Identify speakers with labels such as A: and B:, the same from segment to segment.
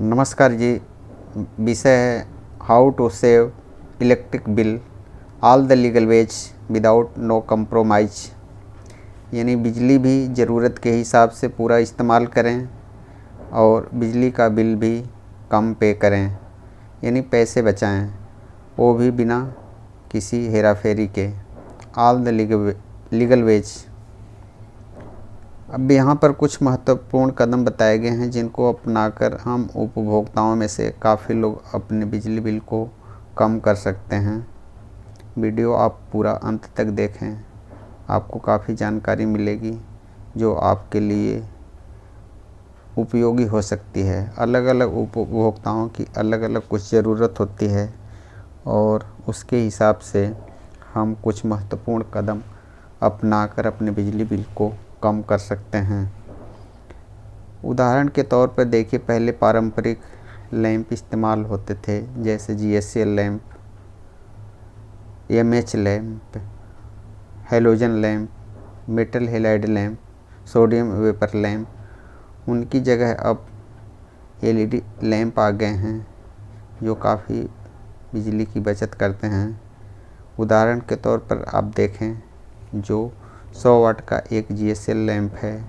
A: नमस्कार जी। विषय है how to save electric bill all the legal ways without no compromise. यानी बिजली भी ज़रूरत के हिसाब से पूरा इस्तेमाल करें और बिजली का बिल भी कम पे करें, यानी पैसे बचाएं, वो भी बिना किसी हेरा फेरी के। All the legal ways. अब यहाँ पर कुछ महत्वपूर्ण कदम बताए गए हैं जिनको अपनाकर हम उपभोक्ताओं में से काफ़ी लोग अपने बिजली बिल को कम कर सकते हैं। वीडियो आप पूरा अंत तक देखें, आपको काफ़ी जानकारी मिलेगी जो आपके लिए उपयोगी हो सकती है। अलग अलग उपभोक्ताओं की अलग अलग कुछ ज़रूरत होती है और उसके हिसाब से हम कुछ महत्वपूर्ण कदम अपनाकर अपने बिजली बिल को कम कर सकते हैं। उदाहरण के तौर पर देखिए, पहले पारंपरिक लैंप इस्तेमाल होते थे, जैसे GSL lamp, MH lamp, halogen lamp, metal halide lamp, sodium vapour lamp. उनकी जगह अब LED लैंप आ गए हैं जो काफ़ी बिजली की बचत करते हैं। उदाहरण के तौर पर आप देखें, जो 100 वाट का एक GSL लैंप है,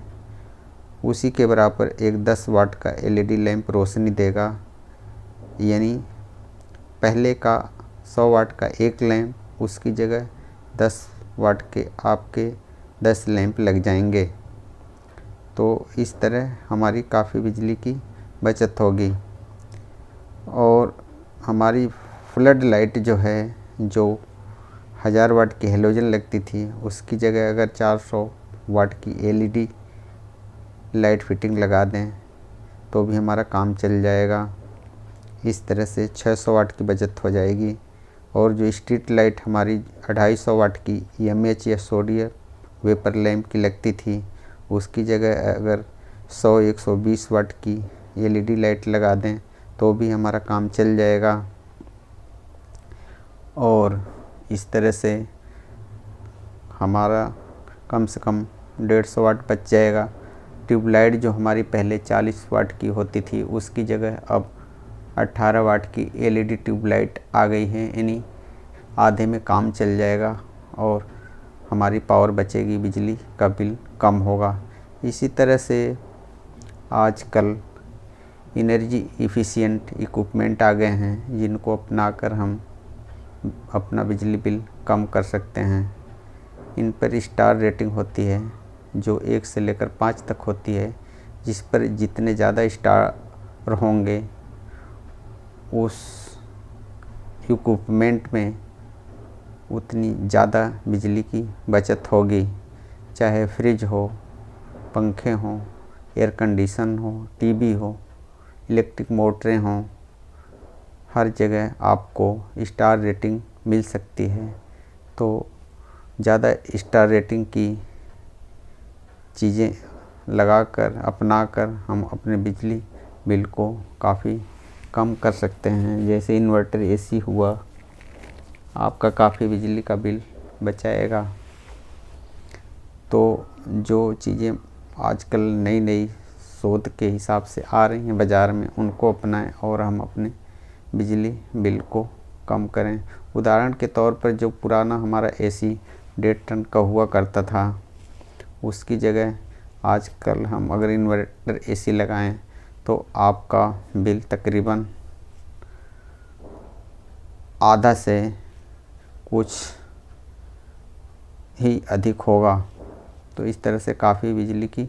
A: उसी के बराबर एक 10 वाट का LED लैंप रोशनी देगा। यानी पहले का 100 वाट का एक लैंप, उसकी जगह 10 वाट के आपके 10 लैंप लग जाएंगे। तो इस तरह हमारी काफ़ी बिजली की बचत होगी। और हमारी फ्लड लाइट जो है, जो 1000 वाट की हेलोजन लगती थी, उसकी जगह अगर 400 वाट की LED लाइट फिटिंग लगा दें तो भी हमारा काम चल जाएगा। इस तरह से 600 वाट की बचत हो जाएगी। और जो स्ट्रीट लाइट हमारी 250 वाट की MH या सोडियम वेपर लैंप की लगती थी, उसकी जगह अगर 100-120 वाट की LED लाइट लगा दें तो भी हमारा काम चल जाएगा। और इस तरह से हमारा कम से कम 150 वाट बच जाएगा। ट्यूबलाइट जो हमारी पहले 40 वाट की होती थी, उसकी जगह अब 18 वाट की LED ट्यूबलाइट आ गई है, यानी आधे में काम चल जाएगा और हमारी पावर बचेगी, बिजली का बिल कम होगा। इसी तरह से आजकल एनर्जी एफिशिएंट इक्विपमेंट आ गए हैं जिनको अपनाकर हम अपना बिजली बिल कम कर सकते हैं। इन पर स्टार रेटिंग होती है जो 1 से लेकर 5 तक होती है, जिस पर जितने ज़्यादा स्टार होंगे उस इक्विपमेंट में उतनी ज़्यादा बिजली की बचत होगी। चाहे फ्रिज हो, पंखे हों, एयर कंडीशन हो, TV हो, इलेक्ट्रिक मोटरें हों, हर जगह आपको स्टार रेटिंग मिल सकती है। तो ज़्यादा स्टार रेटिंग की चीज़ें लगाकर अपनाकर हम अपने बिजली बिल को काफ़ी कम कर सकते हैं। जैसे इन्वर्टर AC हुआ, आपका काफ़ी बिजली का बिल बचाएगा। तो जो चीज़ें आजकल नई नई शोध के हिसाब से आ रही हैं बाज़ार में, उनको अपनाएं और हम अपने बिजली बिल को कम करें। उदाहरण के तौर पर जो पुराना हमारा AC 1.5 टन का हुआ करता था, उसकी जगह आजकल हम अगर इन्वर्टर AC लगाएं तो आपका बिल तकरीबन आधा से कुछ ही अधिक होगा। तो इस तरह से काफ़ी बिजली की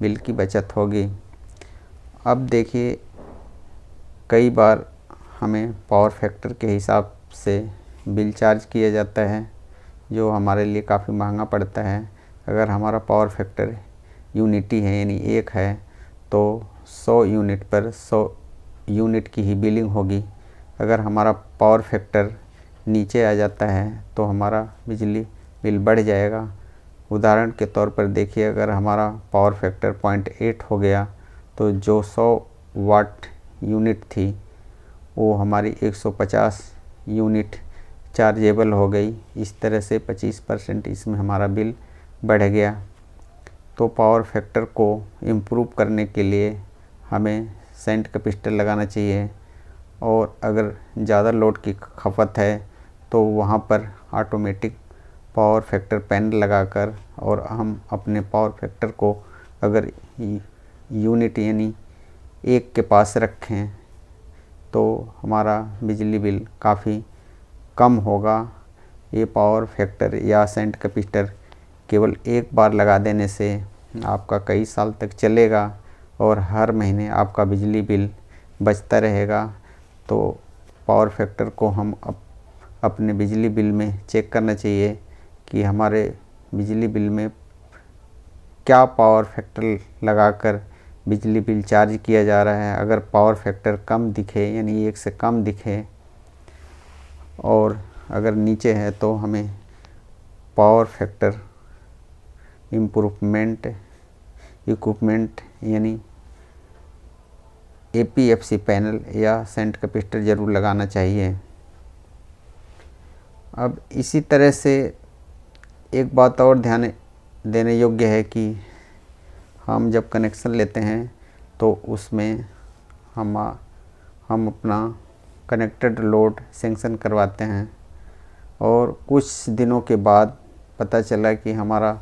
A: बिल की बचत होगी। अब देखिए, कई बार हमें पावर फैक्टर के हिसाब से बिल चार्ज किया जाता है, जो हमारे लिए काफ़ी महंगा पड़ता है। अगर हमारा पावर फैक्टर यूनिटी है, यानी 1 है, तो 100 यूनिट पर 100 यूनिट की ही बिलिंग होगी। अगर हमारा पावर फैक्टर नीचे आ जाता है तो हमारा बिजली बिल बढ़ जाएगा। उदाहरण के तौर पर देखिए, अगर हमारा पावर फैक्टर 0.8 हो गया तो जो 100 वाट यूनिट थी वो हमारी 150 यूनिट चार्जेबल हो गई। इस तरह से 25% इसमें हमारा बिल बढ़ गया। तो पावर फैक्टर को इम्प्रूव करने के लिए हमें सेंट कैपेसिटर लगाना चाहिए। और अगर ज़्यादा लोड की खपत है तो वहाँ पर ऑटोमेटिक पावर फैक्टर पैनल लगाकर, और हम अपने पावर फैक्टर को अगर यूनिट यानी 1 के पास रखें तो हमारा बिजली बिल काफ़ी कम होगा। ये पावर फैक्टर या सेंट कैपेसिटर केवल एक बार लगा देने से आपका कई साल तक चलेगा और हर महीने आपका बिजली बिल बचता रहेगा। तो पावर फैक्टर को हम अपने बिजली बिल में चेक करना चाहिए कि हमारे बिजली बिल में क्या पावर फैक्टर लगाकर बिजली बिल चार्ज किया जा रहा है। अगर पावर फैक्टर कम दिखे यानी 1 से कम दिखे और अगर नीचे है तो हमें पावर फैक्टर इम्प्रूवमेंट इक्विपमेंट यानी APFC पैनल या सेंट कैपेसिटर ज़रूर लगाना चाहिए। अब इसी तरह से एक बात और ध्यान देने योग्य है कि हम जब कनेक्शन लेते हैं तो उसमें हम अपना कनेक्टेड लोड सेंक्शन करवाते हैं और कुछ दिनों के बाद पता चला कि हमारा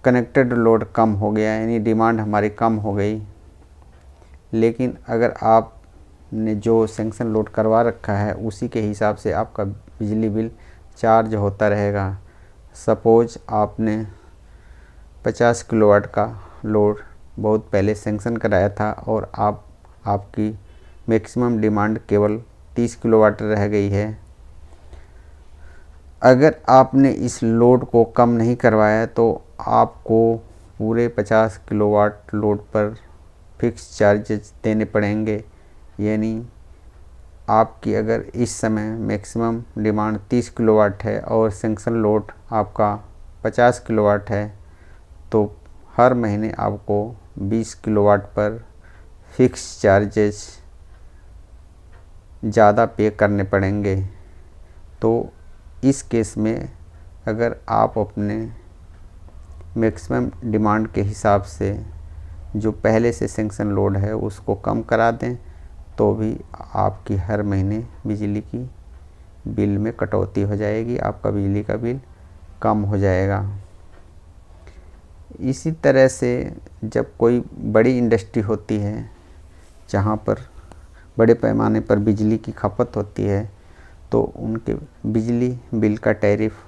A: कनेक्टेड लोड कम हो गया, यानी डिमांड हमारी कम हो गई। लेकिन अगर आपने जो सेंक्शन लोड करवा रखा है उसी के हिसाब से आपका बिजली बिल चार्ज होता रहेगा। सपोज आपने 50 किलोवाट का लोड बहुत पहले सेंक्शन कराया था और आपकी मैक्सिमम डिमांड केवल 30 किलोवाट रह गई है। अगर आपने इस लोड को कम नहीं करवाया तो आपको पूरे 50 किलोवाट लोड पर फिक्स चार्जेस देने पड़ेंगे। यानी आपकी अगर इस समय मैक्सिमम डिमांड 30 किलोवाट है और सेंक्शन लोड आपका 50 किलोवाट है तो हर महीने आपको 20 किलोवाट पर फिक्स चार्जेस ज़्यादा पे करने पड़ेंगे। तो इस केस में अगर आप अपने मैक्सिमम डिमांड के हिसाब से जो पहले से सेंक्शन लोड है उसको कम करा दें तो भी आपकी हर महीने बिजली की बिल में कटौती हो जाएगी, आपका बिजली का बिल कम हो जाएगा। इसी तरह से जब कोई बड़ी इंडस्ट्री होती है जहाँ पर बड़े पैमाने पर बिजली की खपत होती है तो उनके बिजली बिल का टैरिफ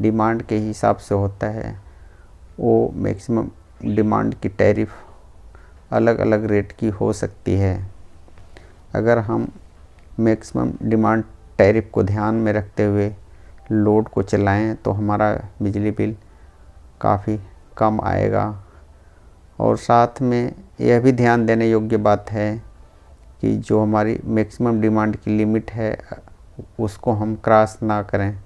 A: डिमांड के हिसाब से होता है। वो मैक्सिमम डिमांड की टैरिफ अलग अलग रेट की हो सकती है। अगर हम मैक्सिमम डिमांड टैरिफ को ध्यान में रखते हुए लोड को चलाएं तो हमारा बिजली बिल काफ़ी कम आएगा। और साथ में यह भी ध्यान देने योग्य बात है कि जो हमारी मैक्सिमम डिमांड की लिमिट है उसको हम क्रॉस ना करें।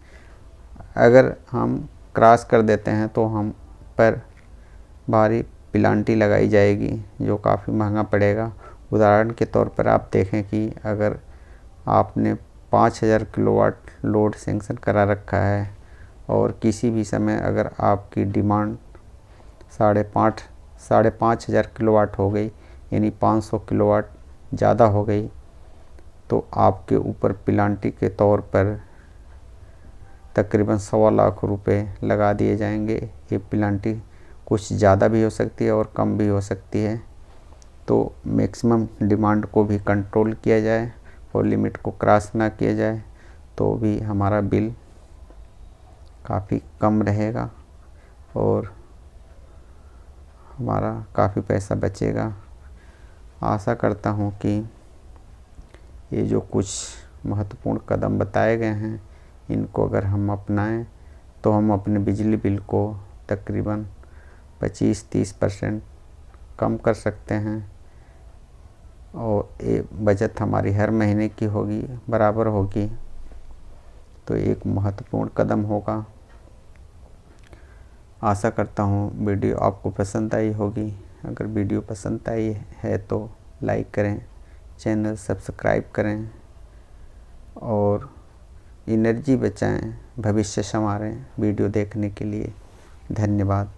A: अगर हम क्रॉस कर देते हैं तो हम पर भारी पेनल्टी लगाई जाएगी जो काफ़ी महंगा पड़ेगा। उदाहरण के तौर पर आप देखें कि अगर आपने 5000 किलोवाट लोड सेंक्शन करा रखा है और किसी भी समय अगर आपकी डिमांड 5,500 किलोवाट हो गई यानी 500 किलोवाट ज़्यादा हो गई तो आपके ऊपर पेनल्टी के तौर पर तकरीबन 1.25 लाख रुपए लगा दिए जाएंगे। ये पेनल्टी कुछ ज़्यादा भी हो सकती है और कम भी हो सकती है। तो मैक्सिमम डिमांड को भी कंट्रोल किया जाए और लिमिट को क्रॉस ना किया जाए तो भी हमारा बिल काफ़ी कम रहेगा और हमारा काफ़ी पैसा बचेगा। आशा करता हूँ कि ये जो कुछ महत्वपूर्ण कदम बताए गए हैं इनको अगर हम अपनाएं तो हम अपने बिजली बिल को तकरीबन 25-30% कम कर सकते हैं और ये बचत हमारी हर महीने की होगी, बराबर होगी। तो एक महत्वपूर्ण कदम होगा। आशा करता हूँ वीडियो आपको पसंद आई होगी। अगर वीडियो पसंद आई है तो लाइक करें, चैनल सब्सक्राइब करें और एनर्जी बचाएं, भविष्य संवारें। वीडियो देखने के लिए धन्यवाद।